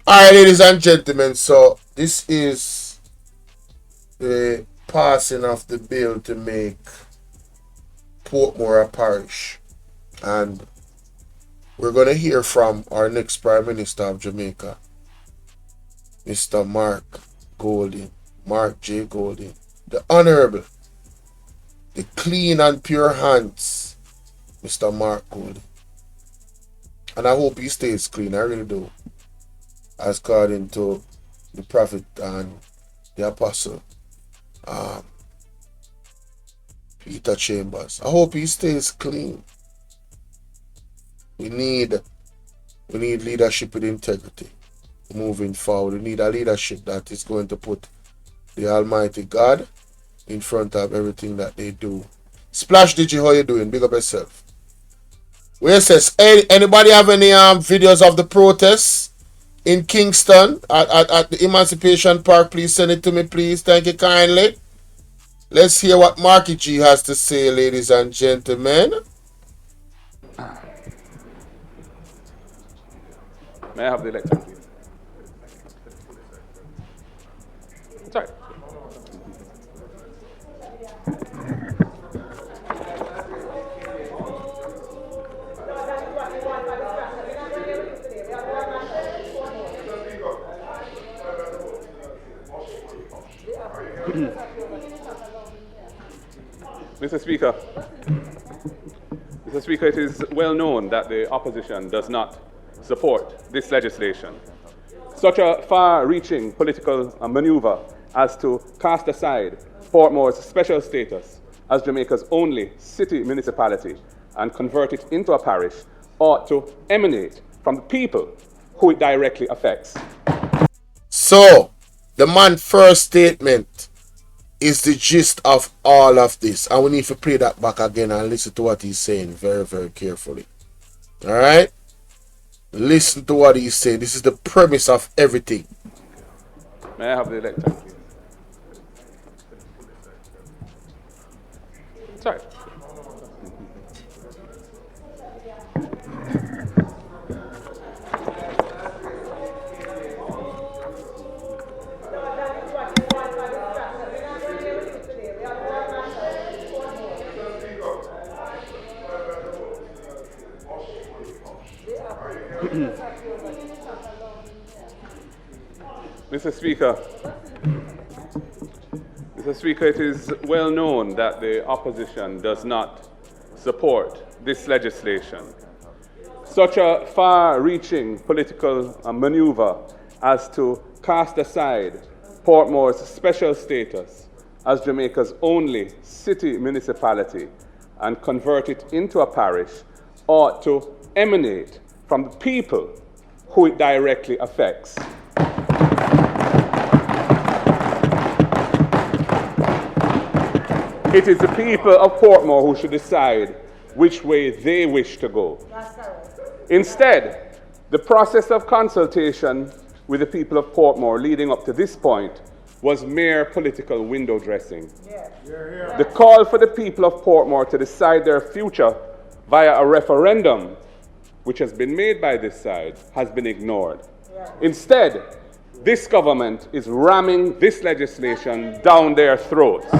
Alright, ladies and gentlemen, so this is the passing of the bill to make Portmore a parish. And we're going to hear from our next Prime Minister of Jamaica, Mr. Mark J. Golding, the Honorable, the clean and pure hands, Mr. Mark Golding. And I hope he stays clean, I really do, as according to the prophet and the apostle, um, Peter Chambers. I hope he stays clean. We need leadership with integrity moving forward. We need a leadership that is going to put the Almighty God in front of everything that they do. Splash Digi, how you doing? Big up yourself. Where says, hey, anybody have any videos of the protests in Kingston at the Emancipation Park? Please send it to me, please. Thank you kindly. Let's hear what Marky G has to say, ladies and gentlemen. May I have the Electoral, please? Sorry. Mr. Speaker, it is well known that the opposition does not support this legislation. Such a far-reaching political maneuver as to cast aside Portmore's special status as Jamaica's only city municipality and convert it into a parish ought to emanate from the people who it directly affects. So, the man's first statement is the gist of all of this. And we need to play that back again and listen to what he's saying very, very carefully. Alright? Listen to what he's saying. This is the premise of everything. May I have the Electoral, please? Sorry. Mr. Speaker, it is well known that the opposition does not support this legislation. Such a far-reaching political maneuver as to cast aside Portmore's special status as Jamaica's only city municipality and convert it into a parish ought to emanate from the people who it directly affects. It is the people of Portmore who should decide which way they wish to go. Instead, the process of consultation with the people of Portmore leading up to this point was mere political window dressing. The call for the people of Portmore to decide their future via a referendum, which has been made by this side, has been ignored. Instead, this government is ramming this legislation down their throats.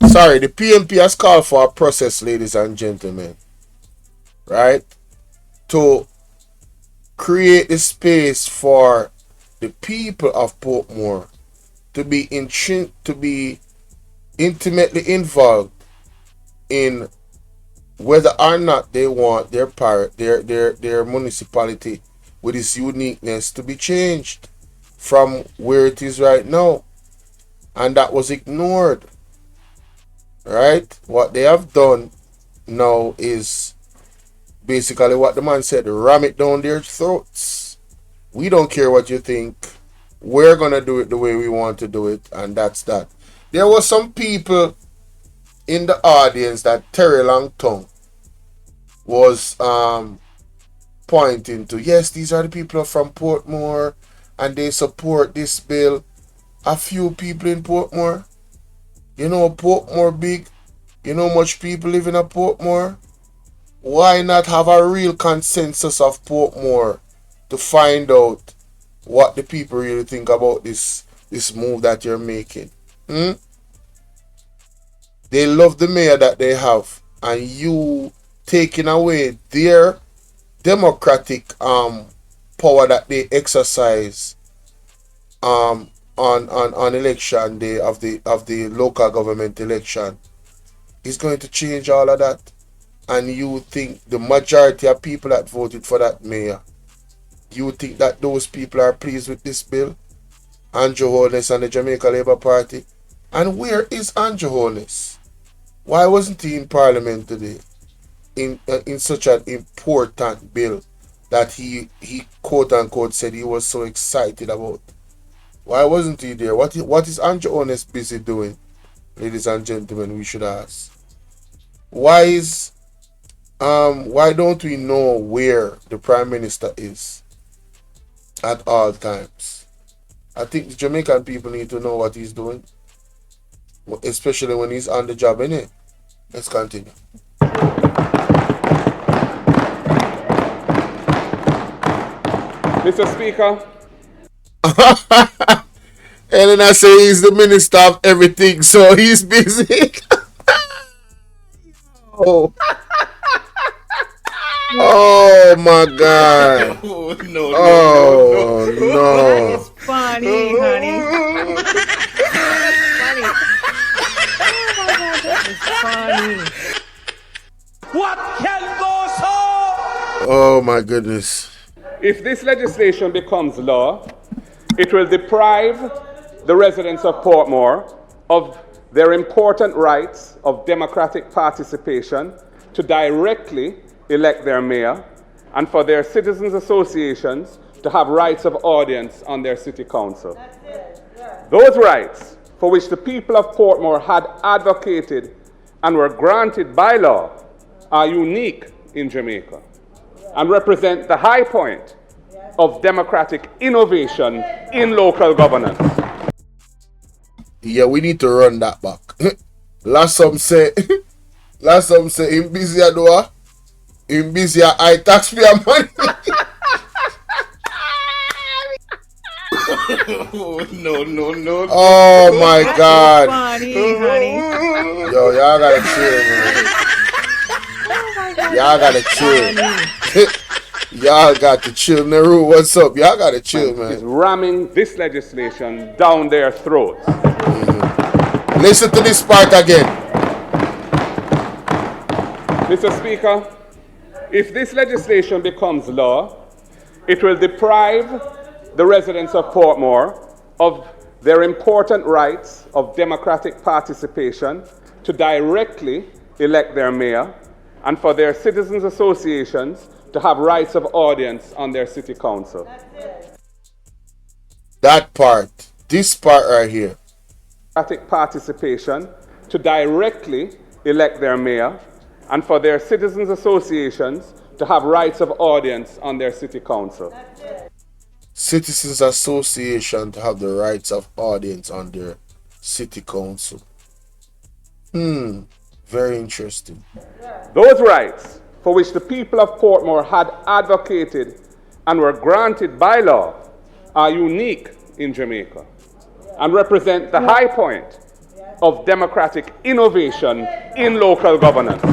Sorry, the PMP has called for a process, ladies and gentlemen, right? To create the space for the people of Portmore to be intimately involved in whether or not they want their municipality with its uniqueness to be changed from where it is right now. And that was ignored. Right? What they have done now is basically what the man said, ram it down their throats. We don't care what you think. We're gonna do it the way we want to do it, and that's that. There were some people in the audience that Terry Longtongue was pointing to. Yes, these are the people from Portmore and they support this bill. A few people in Portmore. You know, Portmore big. You know how much people live in a Portmore? Why not have a real consensus of Portmore to find out what the people really think about this move that you're making? Hmm? They love the mayor that they have, and you taking away their democratic power that they exercise on election day of the local government election is going to change all of that. And you think the majority of people that voted for that mayor, you think that those people are pleased with this bill? Andrew Holness and the Jamaica Labour Party. And where is Andrew Holness? Why wasn't he in Parliament today in such an important bill that he quote unquote said he was so excited about? Why wasn't he there? What is Andrew Holness busy doing? Ladies and gentlemen, we should ask. Why don't we know where the Prime Minister is at all times? I think the Jamaican people need to know what he's doing, especially when he's on the job, innit? Let's continue. Mr. Speaker, And then I say he's the minister of everything, so he's busy. Oh, oh my God. Oh, no, Oh no. It's funny, honey. Funny. It's funny. What can go so? Oh my goodness. if this legislation becomes law, it will deprive the residents of Portmore of their important rights of democratic participation to directly elect their mayor and for their citizens' associations to have rights of audience on their city council. Those rights for which the people of Portmore had advocated and were granted by law are unique in Jamaica and represent the high point of democratic innovation in local governance. Yeah, we need to run that back. last some say him busy at door, him busy at I taxpayer money. Oh, no. Oh my God. Funny, honey. Yo, y'all gotta chill, man. Y'all gotta chill. Y'all got to chill. Nehru, what's up? Y'all gotta chill, Is man. ramming this legislation down their throats. Listen to this part again. Mr. Speaker, if this legislation becomes law, it will deprive the residents of Portmore of their important rights of democratic participation to directly elect their mayor and for their citizens' associations to have rights of audience on their city council. That part. This part right here. Democratic participation to directly elect their mayor and for their citizens' associations to have rights of audience on their city council. Citizens Association to have the rights of audience on their city council. Very interesting. Those rights for which the people of Portmore had advocated and were granted by law are unique in Jamaica and represent the high point of democratic innovation in local governance.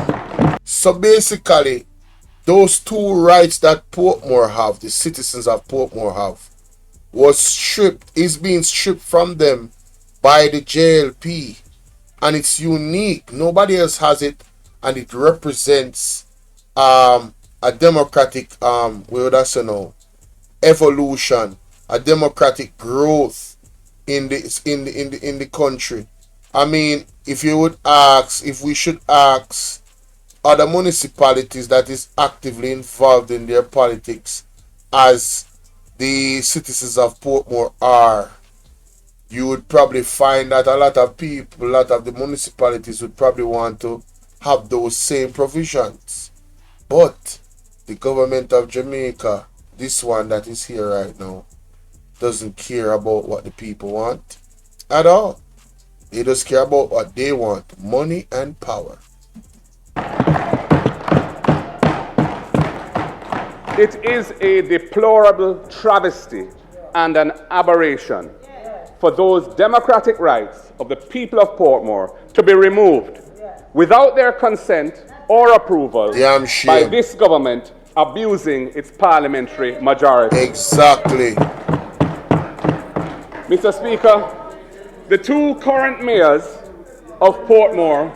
So basically, those two rights that Portmore have, the citizens of Portmore have, is being stripped from them by the JLP. And it's unique. Nobody else has it, and it represents a democratic evolution, a democratic growth in the country. I mean, if we should ask other municipalities that is actively involved in their politics as the citizens of Portmore are, you would probably find that a lot of people, a lot of the municipalities would probably want to have those same provisions. But the government of Jamaica, this one that is here right now, doesn't care about what the people want at all. They just care about what they want, money and power. It is a deplorable travesty and an aberration for those democratic rights of the people of Portmore to be removed without their consent or approval by this government abusing its parliamentary majority. Exactly. Mr. Speaker, the two current mayors of Portmore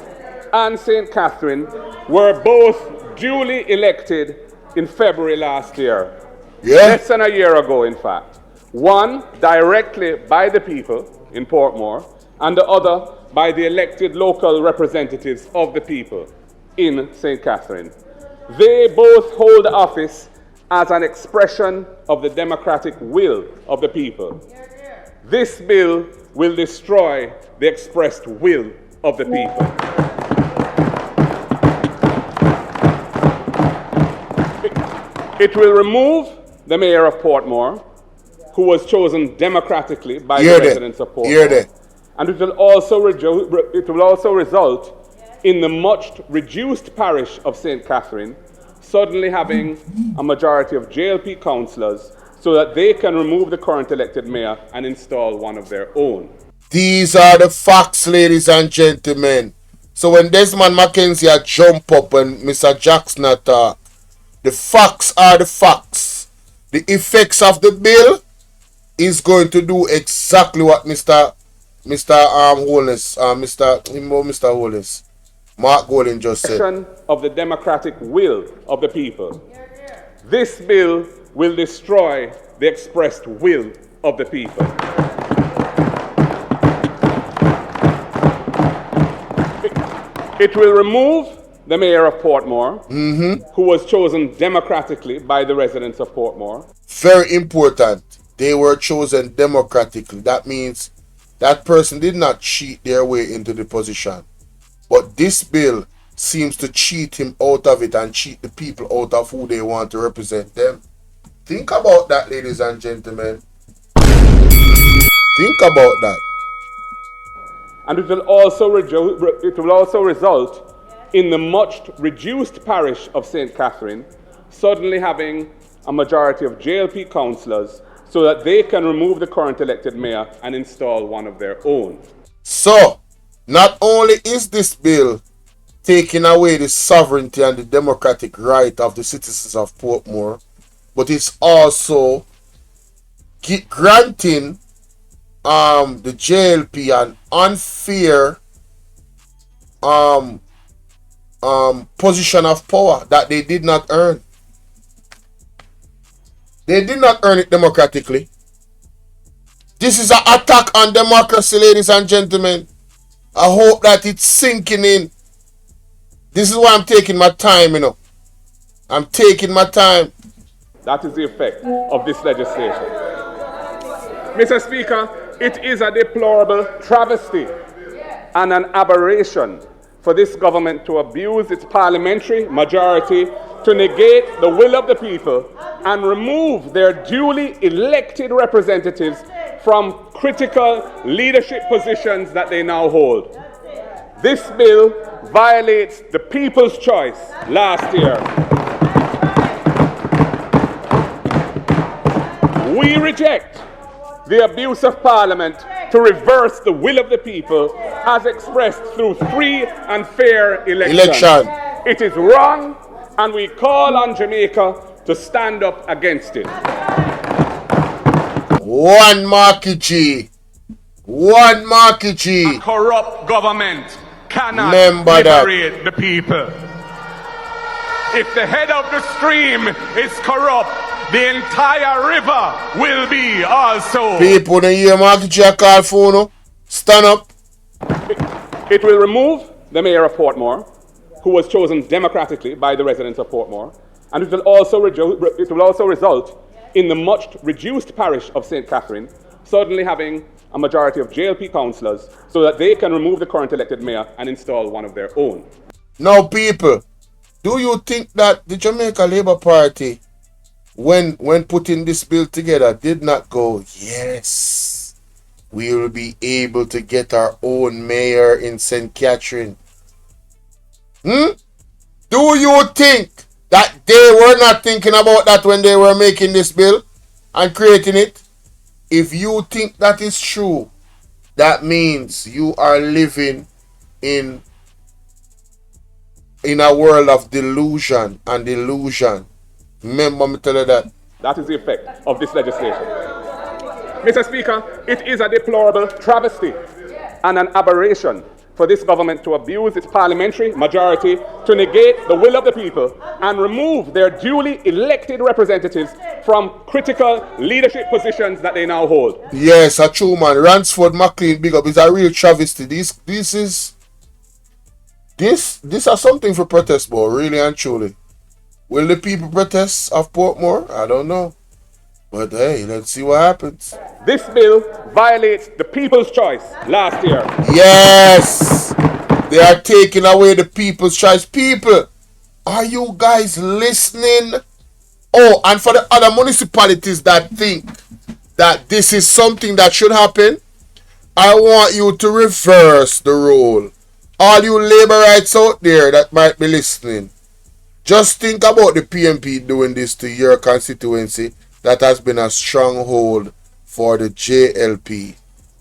and St. Catherine were both duly elected in February last year. Less than a year ago, in fact. One directly by the people in Portmore, and the other by the elected local representatives of the people in St. Catherine. They both hold office as an expression of the democratic will of the people. This bill will destroy the expressed will of the people. It will remove the mayor of Portmore, who was chosen democratically by the residents of Portmore. And it will also result in the much reduced parish of St. Catherine suddenly having a majority of JLP councillors so that they can remove the current elected mayor and install one of their own. These are the facts, ladies and gentlemen. So when Desmond Mckenzie jump up and Mr. Jackson talk, the facts are the facts. The effects of the bill is going to do exactly what Mr. Holness, Mark Golden just said. Of the democratic will of the people. This bill will destroy the expressed will of the people. It will remove the mayor of Portmore, who was chosen democratically by the residents of Portmore. Very important. They were chosen democratically. That means that person did not cheat their way into the position. But this bill seems to cheat him out of it and cheat the people out of who they want to represent them. Think about that, ladies and gentlemen. Think about that. And it will also result in the much reduced parish of St. Catherine suddenly having a majority of JLP councillors so that they can remove the current elected mayor and install one of their own. So, not only is this bill taking away the sovereignty and the democratic right of the citizens of Portmore, but it's also granting the JLP an unfair position of power that they did not earn. They did not earn it democratically. This is an attack on democracy, ladies and gentlemen. I hope that it's sinking in. This is why I'm taking my time, I'm taking my time. That is the effect of this legislation. Mr. Speaker, it is a deplorable travesty and an aberration for this government to abuse its parliamentary majority to negate the will of the people and remove their duly elected representatives from critical leadership positions that they now hold. This bill violates the people's choice last year. We reject the abuse of Parliament to reverse the will of the people as expressed through free and fair elections. It is wrong, and we call on Jamaica to stand up against it. One Marky G. One Marky G. A corrupt government cannot liberate the people. If the head of the stream is corrupt, the entire river will be also. People, the hear Marky G call for no. Stand up. It will remove the mayor of Portmore, who was chosen democratically by the residents of Portmore, and it will also result in the much reduced parish of St. Catherine suddenly having a majority of JLP councillors so that they can remove the current elected mayor and install one of their own. Now, people, do you think that the Jamaica Labour Party, when putting this bill together, did not go, yes, we will be able to get our own mayor in St. Catherine. Do you think that they were not thinking about that when they were making this bill and creating it? If you think that is true, that means you are living in a world of delusion and illusion. Remember me tell you that. That is the effect of this legislation. Mr. Speaker, it is a deplorable travesty and an aberration for this government to abuse its parliamentary majority to negate the will of the people and remove their duly elected representatives from critical leadership positions that they now hold. Yes, a true man. Ransford McLean, big up. It's a real travesty. This are something for protest about, really and truly. Will the people protest of Portmore? I don't know. But hey, let's see what happens. This bill violates the people's choice last year. Yes! They are taking away the people's choice. People, are you guys listening? Oh, and for the other municipalities that think that this is something that should happen, I want you to reverse the role. All you laborites out there that might be listening, just think about the PMP doing this to your constituency that has been a stronghold for the JLP.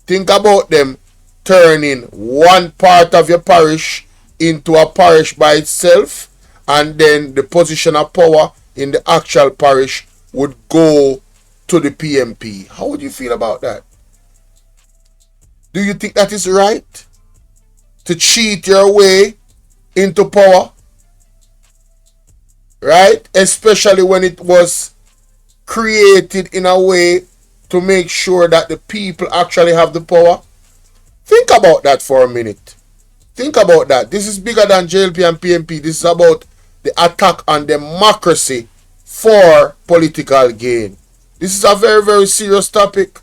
Think about them turning one part of your parish into a parish by itself, and then the position of power in the actual parish would go to the PMP. How would you feel about that? Do you think that is right? To cheat your way into power? Right? Especially when it was created in a way to make sure that the people actually have the power. Think about that for a minute. Think about that. This is bigger than JLP and PMP. This is about the attack on democracy for political gain. This is a very, very serious topic.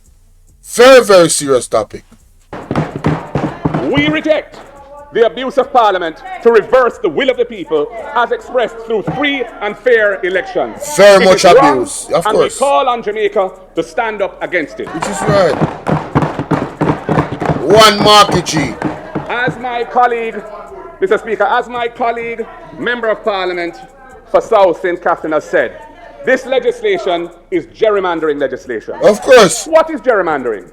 Very, very serious topic. We reject the abuse of Parliament to reverse the will of the people as expressed through free and fair elections. Very much abuse, of and course. we call on Jamaica to stand up against it. Which is right. One Marky G. As my colleague, Mr. Speaker, as my colleague, Member of Parliament for South St. Catherine has said, this legislation is gerrymandering legislation. Of course. What is gerrymandering?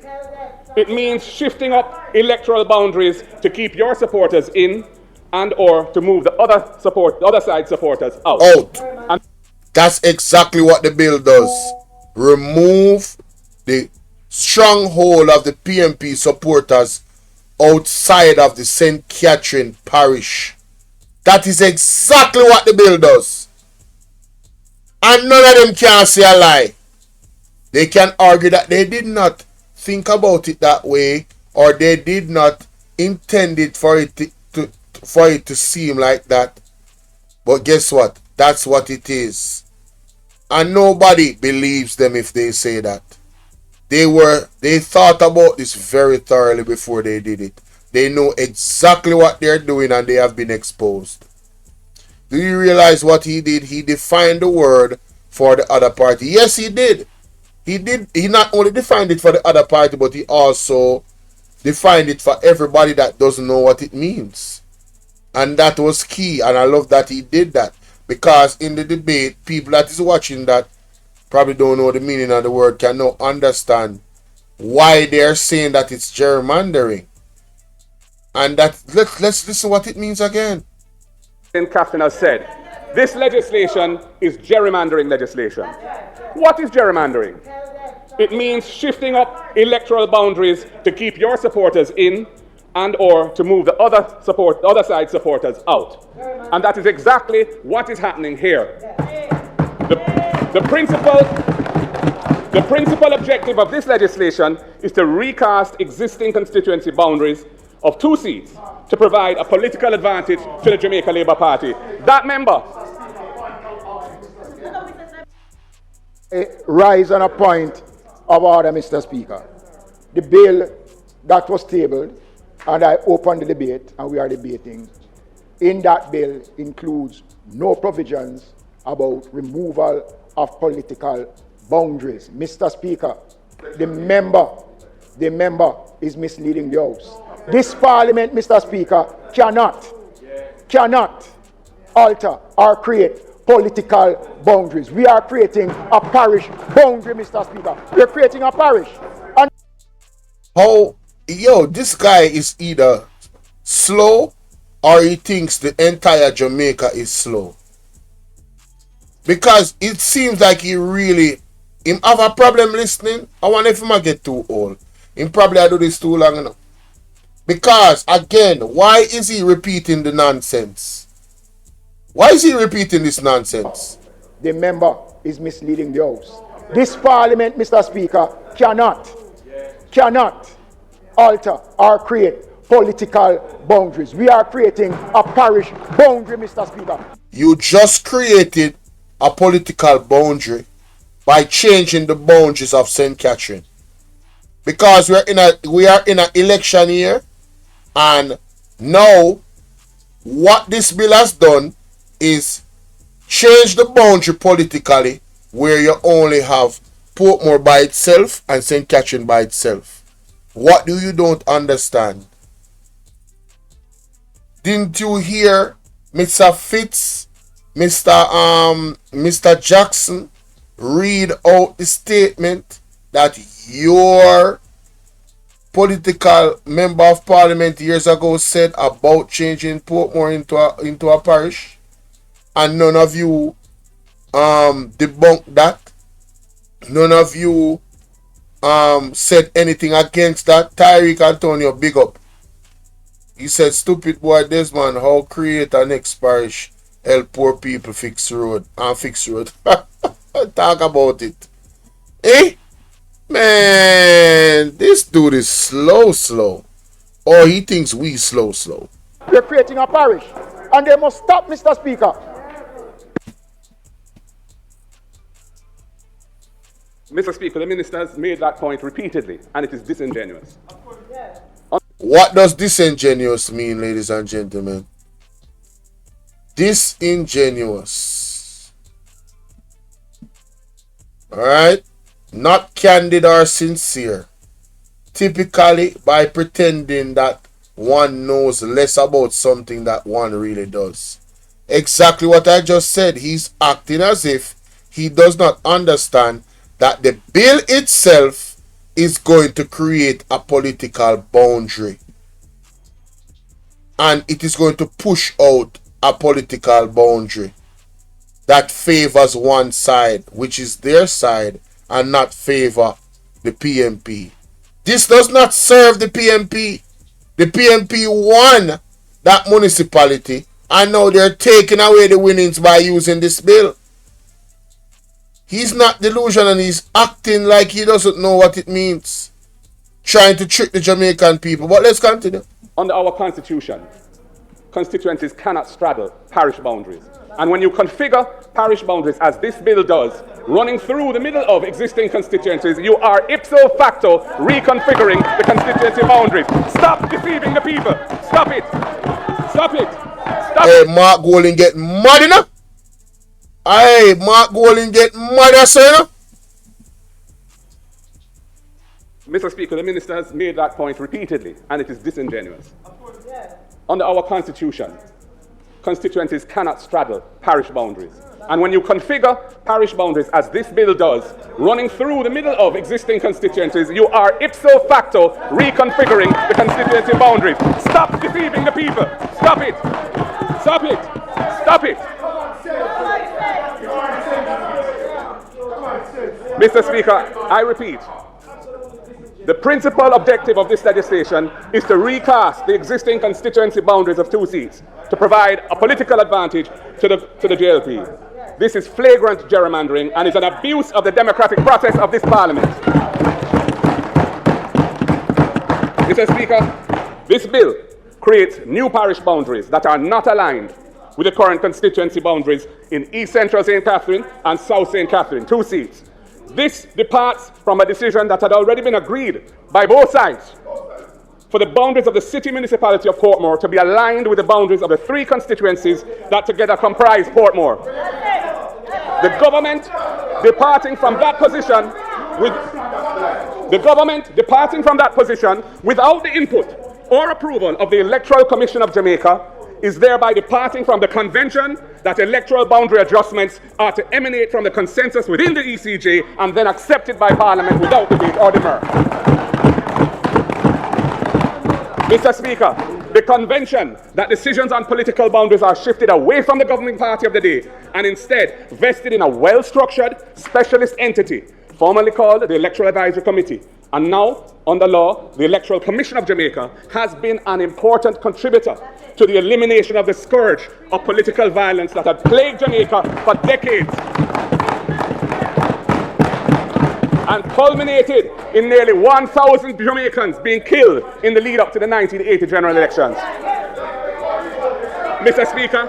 It means shifting up electoral boundaries to keep your supporters in and or to move the other side supporters out. And that's exactly what the bill does. Remove the stronghold of the PMP supporters outside of the St. Catherine Parish. That is exactly what the bill does. And none of them can say a lie. They can argue that they did not think about it that way, or they did not intend it for it to seem like that. But guess what? That's what it is. And nobody believes them if they say that. They thought about this very thoroughly before they did it. They know exactly what they're doing and they have been exposed. Do you realize what he did? He defined the word for the other party. Yes, he did. He not only defined it for the other party, but he also defined it for everybody that doesn't know what it means. And that was key. And I love that he did that. Because in the debate, people that is watching that probably don't know the meaning of the word can now understand why they're saying that it's gerrymandering. And that let's listen what it means again. St. Catherine has said, this legislation is gerrymandering legislation. What is gerrymandering? It means shifting up electoral boundaries to keep your supporters in and or to move the other side supporters out. And that is exactly what is happening here. The principal objective of this legislation is to recast existing constituency boundaries of 2 seats to provide a political advantage to the Jamaica Labour Party. That member. Rise on a point of order, Mr. Speaker. The bill that was tabled, and I opened the debate, and we are debating, in that bill includes no provisions about removal of political boundaries. Mr. Speaker, the member is misleading the House. This Parliament, Mr. Speaker, cannot alter or create political boundaries. We are creating a parish boundary, Mr. Speaker. We are creating a parish. And this guy is either slow or he thinks the entire Jamaica is slow. Because it seems like he have a problem listening. I wonder if he might get too old. He probably do this too long enough. Because, again, why is he repeating the nonsense? Why is he repeating this nonsense? The member is misleading the House. This Parliament, Mr. Speaker, cannot alter or create political boundaries. We are creating a parish boundary, Mr. Speaker. You just created a political boundary by changing the boundaries of St. Catherine. Because we are in an election year, and now what this bill has done is change the boundary politically, where you only have Portmore by itself and St. Catherine by itself. What do you don't understand? Didn't you hear Mr. Fitz, Mr. Jackson read out the statement that your political member of parliament years ago said about changing Portmore into a parish, and none of you debunked that? None of you said anything against that? Tyreek Antonio, big up. He said, stupid boy Desmond, how create a next parish, help poor people fix road. Talk about it. Eh? Man, this dude is slow. Or he thinks we slow. We're creating a parish. And they must stop, Mr. Speaker. Mr. Speaker, the minister has made that point repeatedly, and it is disingenuous. What does disingenuous mean, ladies and gentlemen? Disingenuous. Alright? Not candid or sincere. Typically by pretending that one knows less about something that one really does. Exactly what I just said. He's acting as if he does not understand that the bill itself is going to create a political boundary. And it is going to push out a political boundary that favors one side, which is their side, and not favor the PMP. This does not serve the PMP. The PMP won that municipality, and now they're taking away the winnings by using this bill. He's not delusional and he's acting like he doesn't know what it means. Trying to trick the Jamaican people. But let's continue. Under our constitution, constituencies cannot straddle parish boundaries. And when you configure parish boundaries, as this bill does, running through the middle of existing constituencies, you are ipso facto reconfiguring the constituency boundaries. Stop deceiving the people. Stop it. Stop it. Stop Hey, it. Mark Golding get mad enough. Hey, Mark Golding get mad, sir. Mr. Speaker, the minister has made that point repeatedly, and it is disingenuous. Under our constitution, constituencies cannot straddle parish boundaries. And when you configure parish boundaries, as this bill does, running through the middle of existing constituencies, you are ipso facto reconfiguring the constituency boundaries. Stop deceiving the people. Stop it. Stop it. Stop it. Mr. Speaker, I repeat, the principal objective of this legislation is to recast the existing constituency boundaries of 2 seats to provide a political advantage to the JLP. This is flagrant gerrymandering and is an abuse of the democratic process of this Parliament. Mr. Speaker, this bill creates new parish boundaries that are not aligned with the current constituency boundaries in East Central St. Catherine and South St. Catherine, 2 seats. This departs from a decision that had already been agreed by both sides for the boundaries of the city municipality of Portmore to be aligned with the boundaries of the 3 constituencies that together comprise Portmore. The government departing from that position with The government departing from that position without the input or approval of the Electoral Commission of Jamaica is thereby departing from the convention that electoral boundary adjustments are to emanate from the consensus within the ECJ and then accepted by Parliament without debate or demur. Mr. Speaker, the convention that decisions on political boundaries are shifted away from the governing party of the day and instead vested in a well-structured specialist entity, formerly called the Electoral Advisory Committee, and now, under law, the Electoral Commission of Jamaica, has been an important contributor to the elimination of the scourge of political violence that had plagued Jamaica for decades and culminated in nearly 1,000 Jamaicans being killed in the lead up to the 1980 general elections. Mr. Speaker,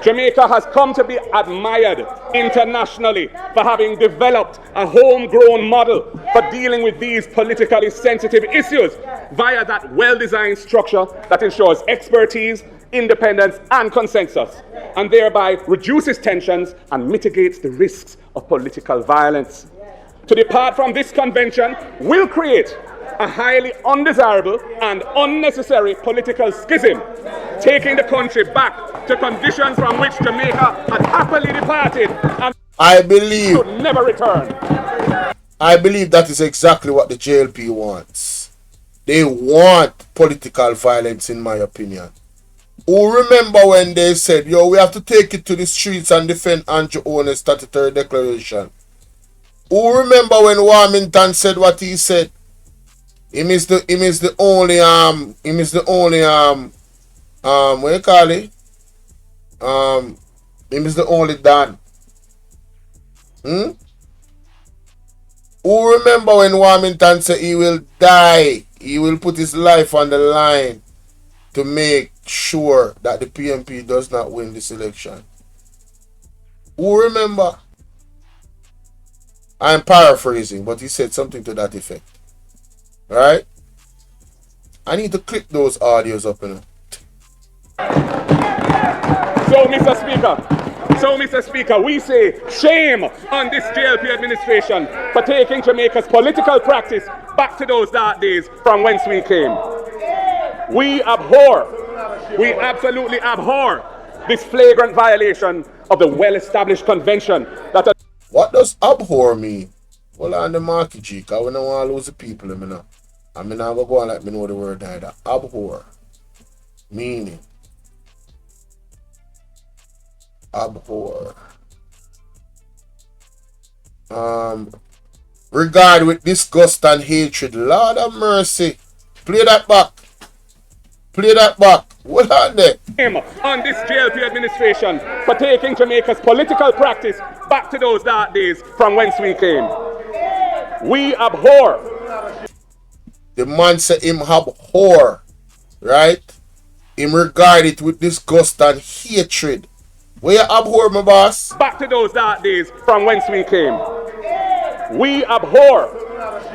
Jamaica has come to be admired internationally for having developed a homegrown model for dealing with these politically sensitive issues via that well-designed structure that ensures expertise, independence, and consensus, and thereby reduces tensions and mitigates the risks of political violence. To depart from this convention will create a highly undesirable and unnecessary political schism, taking the country back to conditions from which Jamaica had happily departed and should never return. I believe that is exactly what the JLP wants. They want political violence, in my opinion. Who remember when they said, yo, we have to take it to the streets and defend Andrew Owen's statutory declaration? Who remember when Warmington said what he said? Him is the only what you call it? Him is the only Dan. Who remember when Warmington said he will die? He will put his life on the line to make sure that the PMP does not win this election. Who remember? I'm paraphrasing, but he said something to that effect. Right? I need to clip those audios up, you know. So, Mr. Speaker, we say shame on this JLP administration for taking Jamaica's political practice back to those dark days from whence we came. We absolutely abhor this flagrant violation of the well-established convention that... What does abhor mean? Well, on the market, G, because we don't want to lose the people, you know. I mean, I'm going to go and let me know the word either. Abhor. Meaning. Abhor. Regard with disgust and hatred. Lord of mercy. Play that back. Play that back. What on there? On this JLP administration for taking Jamaica's political practice back to those dark days from whence we came. We abhor. The man said him abhor, right? Him regard it with disgust and hatred. Where you abhor, my boss? Back to those dark days from whence we came. We abhor.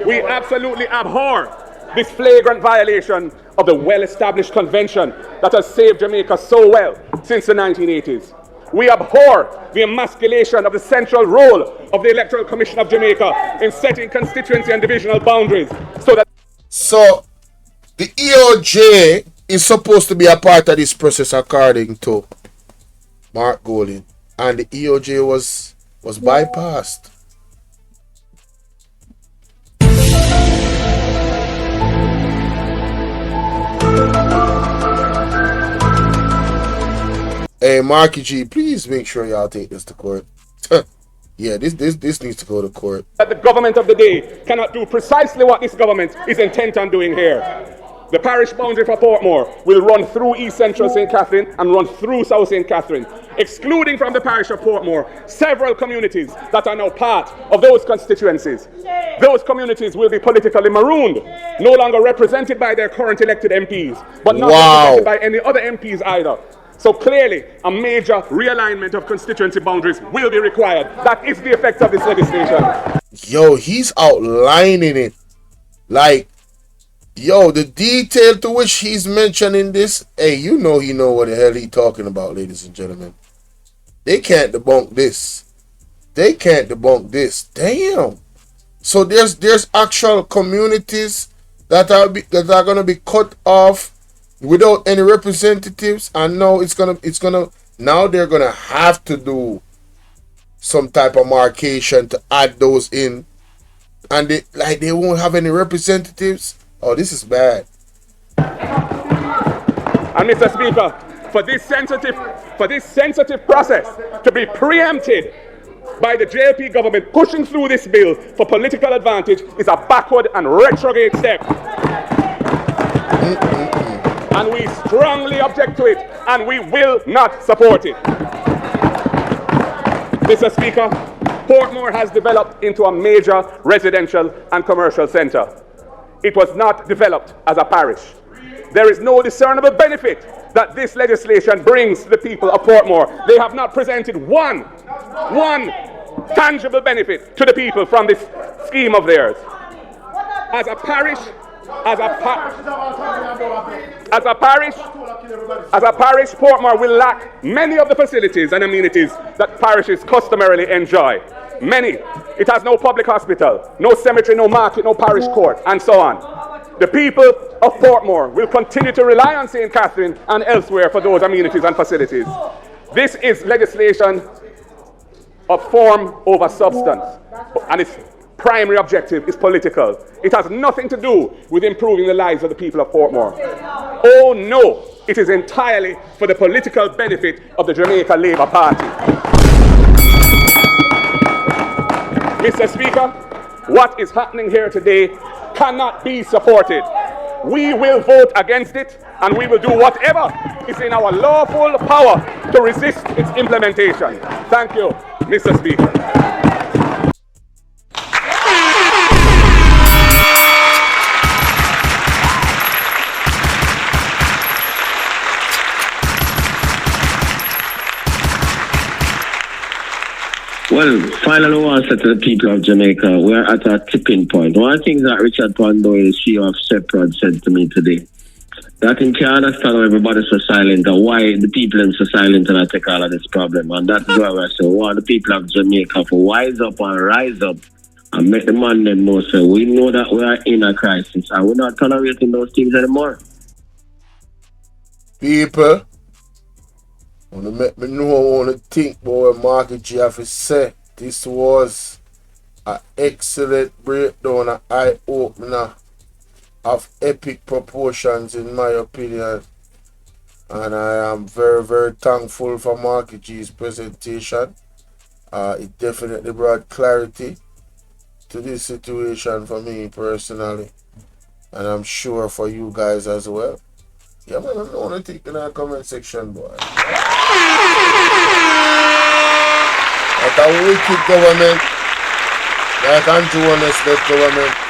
We absolutely abhor this flagrant violation of the well-established convention that has saved Jamaica so well since the 1980s. We abhor the emasculation of the central role of the Electoral Commission of Jamaica in setting constituency and divisional boundaries So, the EOJ is supposed to be a part of this process according to Mark Golding, and the EOJ was bypassed. Hey, Marky G, please make sure y'all take this to court. Yeah, this needs to go to court. That the government of the day cannot do precisely what this government is intent on doing here. The parish boundary for Portmore will run through East Central St. Catherine and run through South St. Catherine, excluding from the parish of Portmore several communities that are now part of those constituencies. Those communities will be politically marooned, no longer represented by their current elected MPs, but not represented by any other MPs either. So clearly, a major realignment of constituency boundaries will be required. That is the effect of this legislation. Yo, he's outlining it. Like, yo, the detail to which he's mentioning this, hey, you know he know what the hell he talking about, ladies and gentlemen. They can't debunk this. They can't debunk this. Damn. So there's actual communities that are gonna be cut off without any representatives, and now now they're gonna have to do some type of marcation to add those in, and they won't have any representatives. Oh, this is bad. And Mr. Speaker, for this sensitive process to be preempted by the JP government pushing through this bill for political advantage is a backward and retrograde step. And we strongly object to it, and we will not support it. Mr. Speaker, Portmore has developed into a major residential and commercial centre. It was not developed as a parish. There is no discernible benefit that this legislation brings to the people of Portmore. They have not presented one tangible benefit to the people from this scheme of theirs. As a parish, Portmore will lack many of the facilities and amenities that parishes customarily enjoy. Many. It has no public hospital, no cemetery, no market, no parish court, and so on. The people of Portmore will continue to rely on St. Catherine and elsewhere for those amenities and facilities. This is legislation of form over substance, and its primary objective is political. It has nothing to do with improving the lives of the people of Portmore. Oh no, it is entirely for the political benefit of the Jamaica Labour Party. Mr. Speaker, what is happening here today cannot be supported. We will vote against it, and we will do whatever is in our lawful power to resist its implementation. Thank you, Mr. Speaker. Well, finally, I want to say to the people of Jamaica, we're at a tipping point. One of the things that Richard Pandoy, the CEO of Shepherd, said to me today, that he can't understand why everybody's so silent and why the people are so silent and I take all of this problem. And that's why we're saying, we want the people of Jamaica to wise up and rise up and make the man them know. So we know that we are in a crisis and we're not tolerating those things anymore. People, want to make me know, want to think about what Marky G have to say. This was an excellent breakdown, an eye-opener of epic proportions in my opinion. And I am very, very thankful for Marky G's presentation. It definitely brought clarity to this situation for me personally. And I'm sure for you guys as well. Yeah, man, I don't want to think in our comment section, boy. Like a wicked government, like Andrew Honest led government.